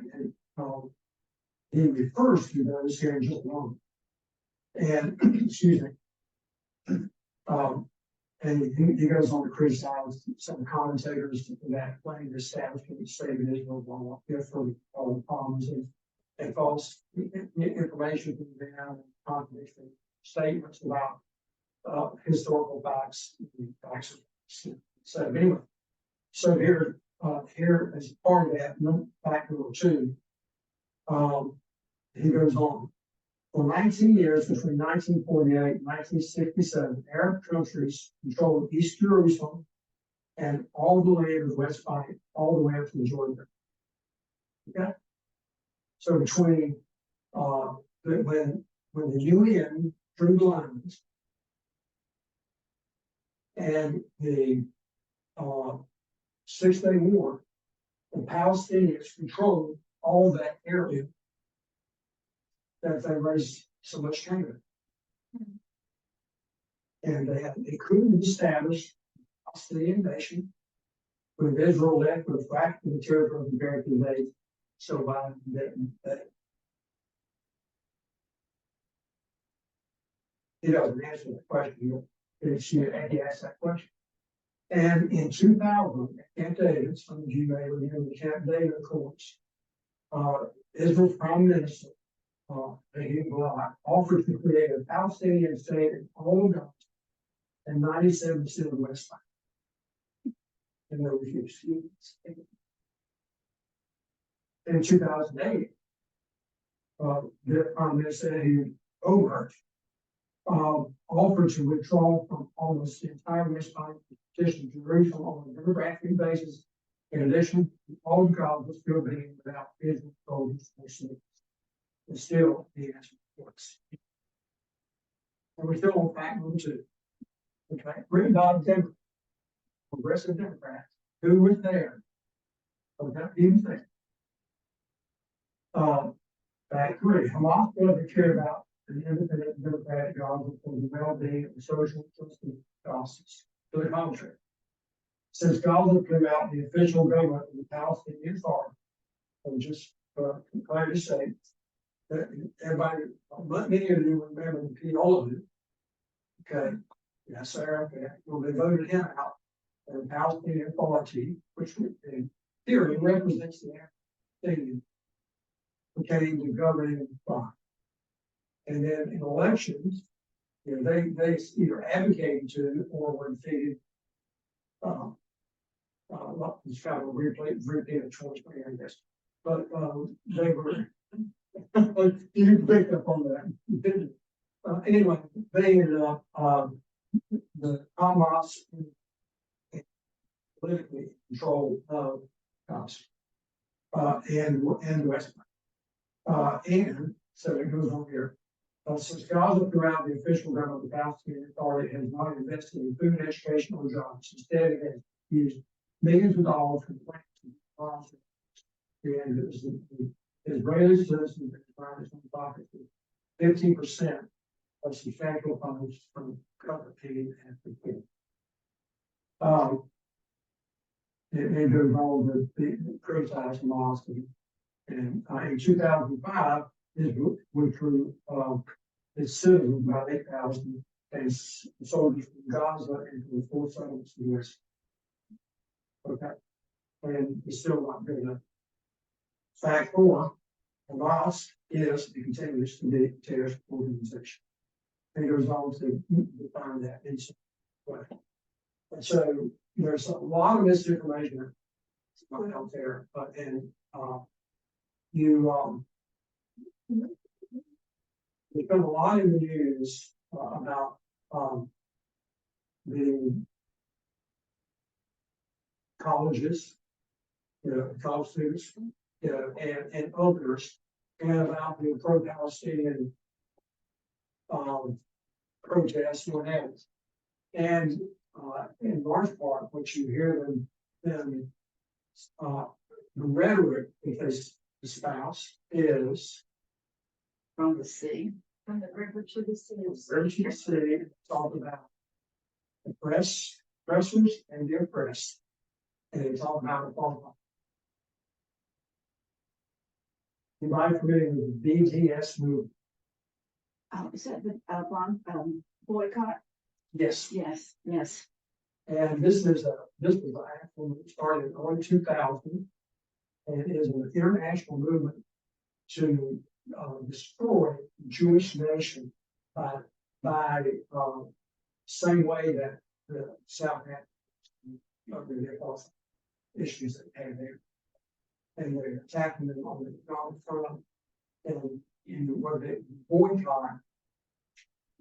he refers to those here in just a moment. And excuse me. And he goes on to criticize some commentators that claim the establishment of the state of Israel will for all the problems and false information from them and contradictory statements about historical facts. So anyway, so here as part of that, fact number 2, he goes on. For 19 years, between 1948 and 1967, Arab countries controlled East Jerusalem and all the land of West Bank, all the way up to the Jordan River. Okay? So between when the UN drew the lines and the 6-Day War, the Palestinians controlled all that area that they raised so much cancer. And they couldn't establish a Palestinian nation when Israel left with a fraction of the territory of American days. So by that he doesn't answer that question. He asked that question. And in 2000, at Camp David, some of you may remember the Camp David Accords, Israel's prime minister, offered to create a Palestinian state in all of Gaza and 97% of the West Bank. And they refused. In 2008, the prime minister, who Overt, offered to withdraw from almost the entire West Bank, petition Jerusalem on a demographic basis. In addition, all of Gaza was still being without Israel soldiers or civilians. And still, the answer works. And we're still on fact number 2. Okay, written by Democrats, progressive Democrats, who was there. Okay, he was there. Fact 3, Hamas doesn't care about the independent democratic Gaza for the well-being of the social justice process. To the contrary, since Gaza threw out the official government of the Palestinian Authority, I'm just glad to say that everybody, many of you remember the PLO. Okay, yes, sir. Okay. Well, they voted him out. The Palestinian Authority, which in theory represents the Palestinian, became the governing body. And then in elections, they either advocated to or were defeated. It's kind of a repeat of 2020, I guess. But they were, you picked up on that. Anyway, they ended up, the Hamas politically controlled Gaza and the West Bank. And so it goes on here. Since Gaza throughout the official government of the Palestinian Authority has not invested in food, education, or jobs. Instead, it has used millions of dollars from plants and the Israeli citizens that provide its own pockets 15% of substantial funds from government aid and support. It goes on to criticize mosques And in 2005, Israel withdrew its citizens about 8,000 and soldiers from Gaza into the four settlements in the West. Okay, and it's still not good enough. Fact 4, Wallace is and continues to be a terrorist organization. And it goes on to define that in some way. And so there's a lot of misinformation out there, and there's been a lot in the news about the colleges, college students, and others, and about the pro-Palestinian protests and what have you. And in large part, what you hear them the rhetoric that they espouse is From the sea. From the river to the sea. Richard City talked about oppressors and the oppressed. And they talk about equality. Anybody familiar with the BDS movement? Is that the boycott? Yes. Yes, yes. And this was an actual movement started in early 2000, and it is an international movement to destroy the Jewish nation by same way that the South had their issues that they had there, and they're attacking them on the economic front, and where they boycott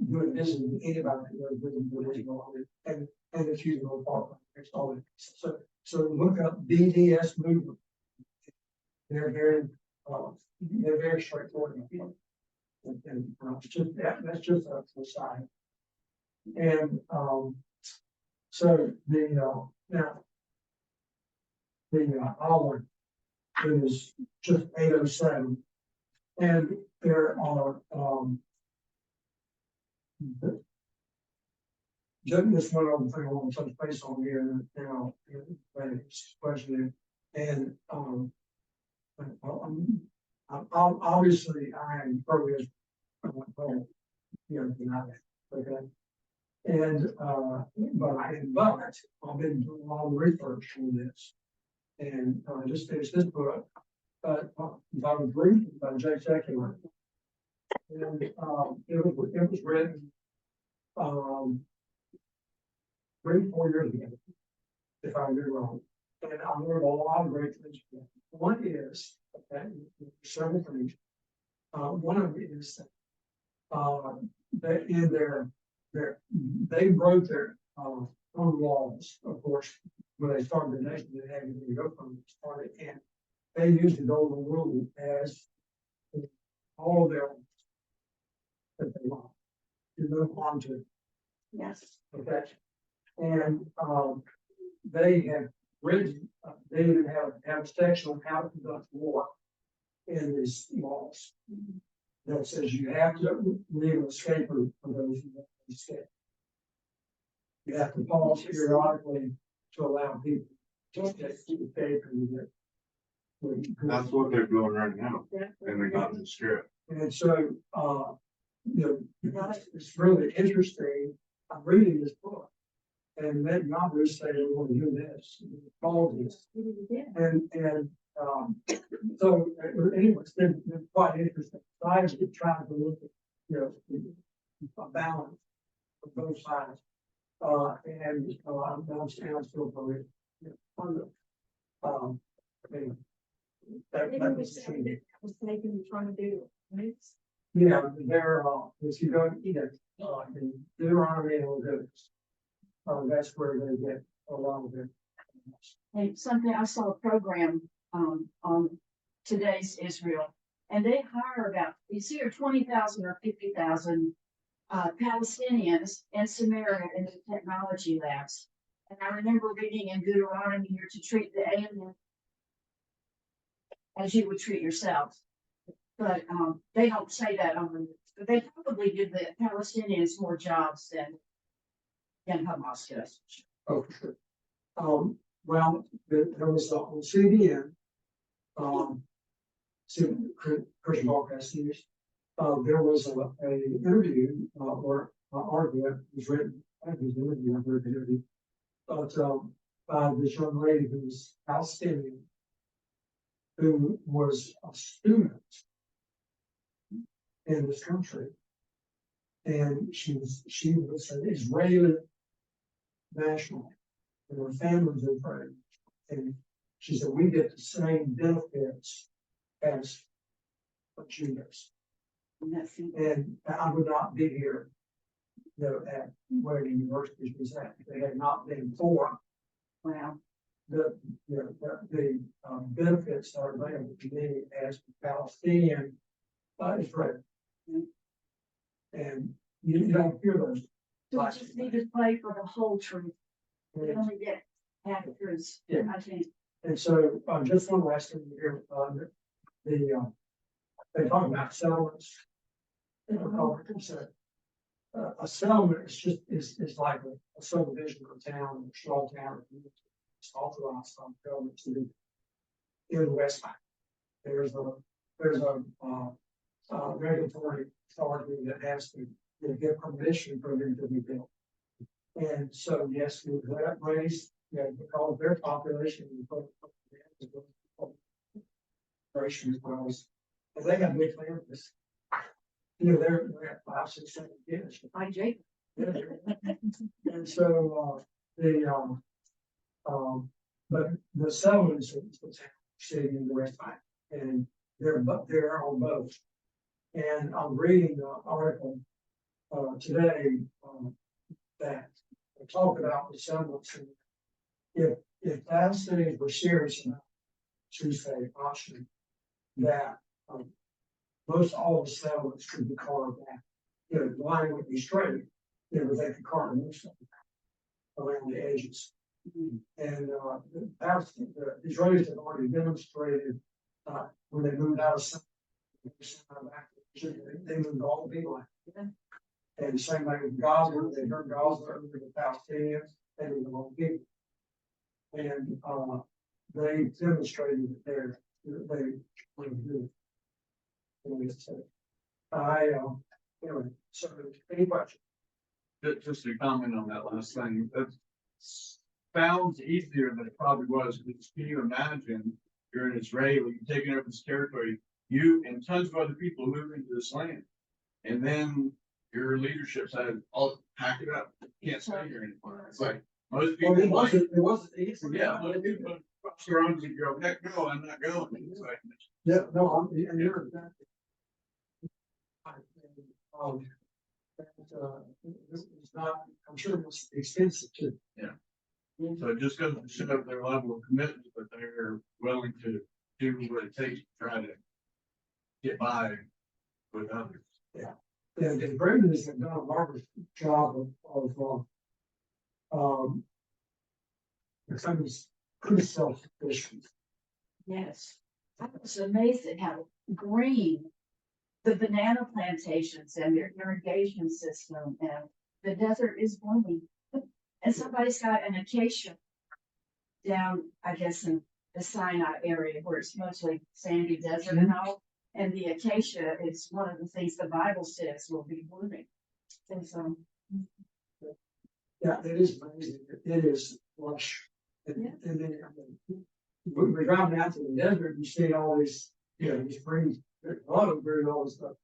doing business with anybody that does business with Israel, and it's using no part against all that. So look up BDS movement. They're very straightforward. And that's just a side. And so now the hour is just 8:07, and there are just one other thing I want to touch base on here now, question, and obviously I am pro-Israel, deny that, okay? And but I've been doing a lot of research on this, and I just finished this book, by the brief by Jay Secular, and it was written 3-4 years ago, if I remember wrong. And I learned a lot of great things from it. One is, okay, several things. One of it is that in they wrote their own laws, of course, when they started the nation, they had to go from the start, and they used the golden rule as all of their that they want to move on to. Yes. Okay. And they have written, they even have a section on how to conduct war in these laws that says you have to leave an escape route for those who want to escape. You have to pause periodically to allow people to escape and get. That's what they're doing right now, and they got the script. And so, it's really interesting. I'm reading this book, and that Yahweh say we want to do this, follow this, and so anyway, it's been quite interesting. So I was trying to look at a balance of both sides, and I'm still for it. Anyway, that was the Was taken trying to do it. yeah, they're, if you go eat it, in Deuteronomy and Leviticus, that's where they get a lot of it. And something, I saw a program, on today's Israel, and they hire about, it's either 20,000 or 50,000 Palestinians in Samaria in the technology labs. And I remember reading in Deuteronomy here to treat the alien as you would treat yourself. But they don't say that on the, but they probably give the Palestinians more jobs than Hamas does. Oh, for sure. Well, there was on CBN, Christian broadcast series. There was a interview, or an article that was written, I think it was an interview, I've read the interview, but, by this young lady who was Palestinian, who was a student in this country. And she was an Israeli national, and her family was Israeli. And she said, we get the same benefits as Jews. And I would not be here, at where the university was at, if they had not been for Wow. the benefits that are available to me as a Palestinian, Israeli. And you don't hear those. So we just need to play for the whole truth. We only get half the truth, Yeah. I think. And so, just one last thing here, they talk about settlements. A settlement is like a subdivision of a town, a small town. It's authorized by the government to do in the West Bank. There's a regulatory authority that has to get permission for them to be built. And so, yes, we have raised, because their population is as well as, and they have big families. They're at 5, 6, 7 kids. Hi, Jake. Yeah. And so, but the settlements of the town sitting in the West Bank, and they're on both. And I'm reading the article today that talk about the settlements. And if Palestinians were serious enough to say option, that most all the settlements could be carved out. The line would be straight, but they could carve most of them around the edges. And the Israelis have already demonstrated when they moved out of they moved all the people out. And the same way with Gaza, when they turned Gaza over to the Palestinians, they moved all the people. And they demonstrated that they would do it. Anyway, so any questions? Just to comment on that last thing, that sounds easier than it probably was, because can you imagine, you're an Israeli, you're taking over this territory, you and tons of other people move into this land, and then your leadership said, "I'll pack it up, can't stay here anymore." It's like, most people. It wasn't easy. Yeah, most people cross their arms and go, "Heck no, I'm not going." It's like, Yeah, no, and you're exactly. It's not, I'm sure it was expensive too. so it just goes to show their level of commitment, that they're willing to do what it takes to try to get by with others. Yeah, the Britons have done a marvelous job of becoming pretty self-sufficient. Yes. I was amazed at how green the banana plantations and their irrigation system, and the desert is blooming. And somebody's got an acacia down, I guess, in the Sinai area where it's mostly sandy desert and all. And the acacia is one of the things the Bible says will be blooming. And so, Yeah, it is amazing. It is lush. And then when we're driving out to the desert, you see all these, these springs, a lot of very all this stuff.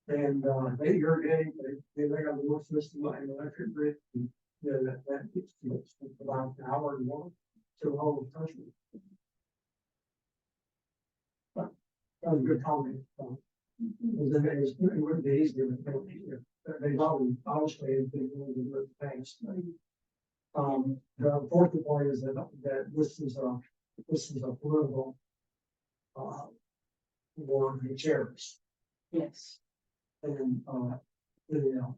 And they irrigate, they got a little system like an electric grid, and that gets about an hour and more to the whole country. But that was a good comment. It wouldn't be easy, but they've always obviously been doing good things. The unfortunate part is that this is a political war on the terrorists. yes. And even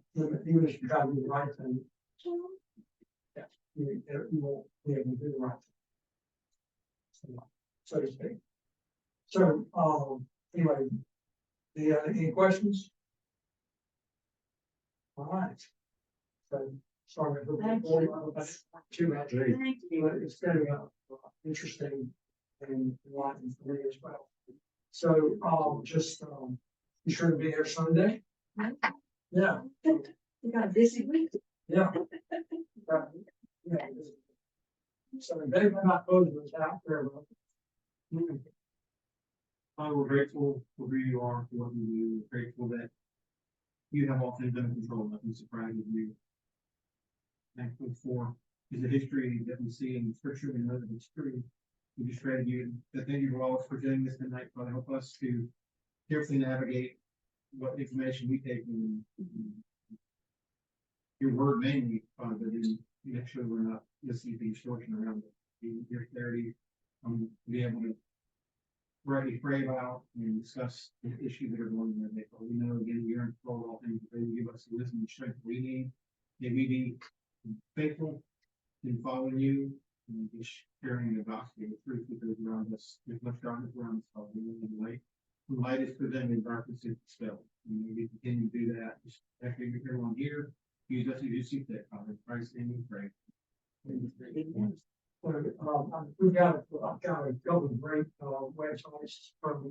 if you try to do the right thing, you won't be able to do the right thing. So to speak. So anyway, any questions? All right. So sorry for Thank too much. Thank you. But it's very interesting and enlightening for me as well. So, just, be sure to be here Sunday. Yeah, You got a busy week. yeah. Yeah. So they've not voted this out there, but. We're grateful for who you are, for what you do, we're grateful that you have all things under control, nothing surprises you. Thankful for is the history that we see in scripture, we know that it's true. We just pray to you, that thank you for Wallace for doing this tonight, Father, help us to carefully navigate what information we take in your word mainly, Father, but then make sure we're not listening to distortion around it. Your clarity, be able to rightly pray about and discuss the issues that are going on there. We know again, you're in control of all things, but you give us the wisdom and strength we need. May we be faithful in following you and just sharing the gospel, the truth with those around us. There's much darkness around us, Father, and light. When light is presented, darkness is dispelled. And may we continue to do that. Just after everyone here, use us as you see fit, Father. In Christ's name we pray. So, we've got a couple of great, websites from